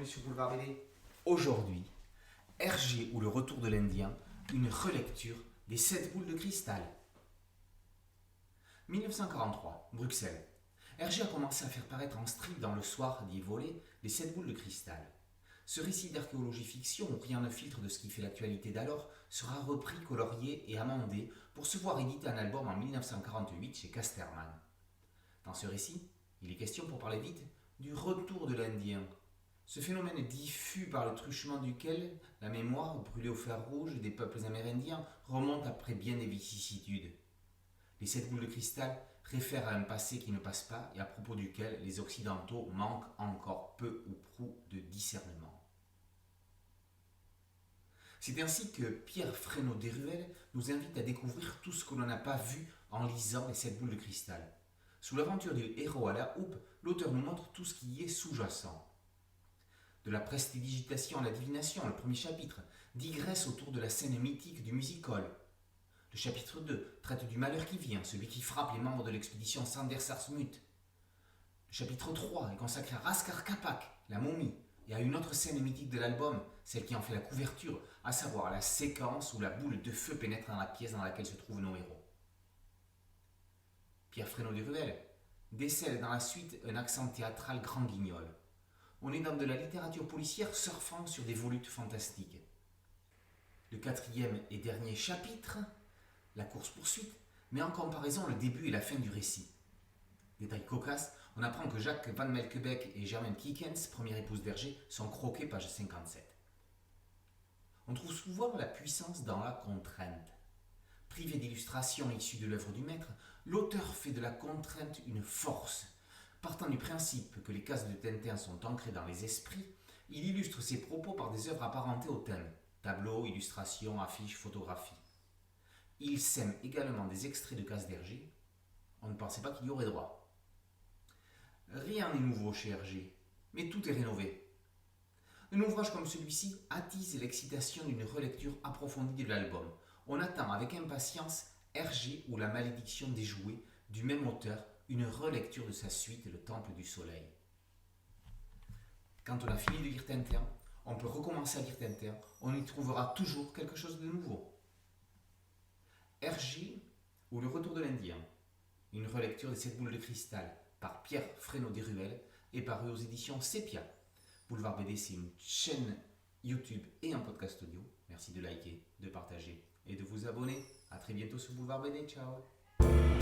sur Boulevard BD. Aujourd'hui, Hergé ou le retour de l'Indien, une relecture des 7 boules de cristal. 1943, Bruxelles. Hergé a commencé à faire paraître en strip dans Le Soir dit volé les 7 boules de cristal. Ce récit d'archéologie fiction où rien ne filtre de ce qui fait l'actualité d'alors sera repris, colorié et amendé pour se voir éditer un album en 1948 chez Casterman. Dans ce récit, il est question, pour parler vite, du retour de l'Indien. Ce phénomène diffus par le truchement duquel la mémoire, brûlée au fer rouge des peuples amérindiens, remonte après bien des vicissitudes. Les 7 boules de cristal réfèrent à un passé qui ne passe pas et à propos duquel les Occidentaux manquent encore peu ou prou de discernement. C'est ainsi que Pierre Fresnaud-Deruel nous invite à découvrir tout ce que l'on n'a pas vu en lisant les 7 boules de cristal. Sous l'aventure du héros à la houppe, l'auteur nous montre tout ce qui y est sous-jacent. De la prestidigitation à la divination, le premier chapitre digresse autour de la scène mythique du music-hall. Le chapitre 2 traite du malheur qui vient, celui qui frappe les membres de l'expédition Sandersarsmut. Le chapitre 3 est consacré à Raskar Kapak, la momie, et à une autre scène mythique de l'album, celle qui en fait la couverture, à savoir la séquence où la boule de feu pénètre dans la pièce dans laquelle se trouvent nos héros. Pierre Fresnaud-Deruel décèle dans la suite un accent théâtral grand guignol. On est dans de la littérature policière surfant sur des volutes fantastiques. Le 4e et dernier chapitre, la course-poursuite, met en comparaison le début et la fin du récit. Détail cocasse, on apprend que Jacques Van Melkebeek et Germaine Kiekens, première épouse d'Hergé, sont croqués page 57. On trouve souvent la puissance dans la contrainte. Privé d'illustrations issues de l'œuvre du maître, l'auteur fait de la contrainte une force. Partant du principe que les cases de Tintin sont ancrées dans les esprits, il illustre ses propos par des œuvres apparentées au thème, tableaux, illustrations, affiches, photographies. Il sème également des extraits de cases d'Hergé. On ne pensait pas qu'il y aurait droit. Rien n'est nouveau chez Hergé, mais tout est rénové. Un ouvrage comme celui-ci attise l'excitation d'une relecture approfondie de l'album. On attend avec impatience Hergé ou la malédiction déjouée du même auteur, une relecture de sa suite, Le Temple du Soleil. Quand on a fini de lire Tintin, on peut recommencer à lire Tintin, on y trouvera toujours quelque chose de nouveau. Hergé ou Le Retour de l'Indien, une relecture des 7 boules de cristal par Pierre Fresnaud-Deruel est paru aux éditions Sepia. Boulevard BD, c'est une chaîne YouTube et un podcast audio. Merci de liker, de partager et de vous abonner. A très bientôt sur Boulevard BD. Ciao.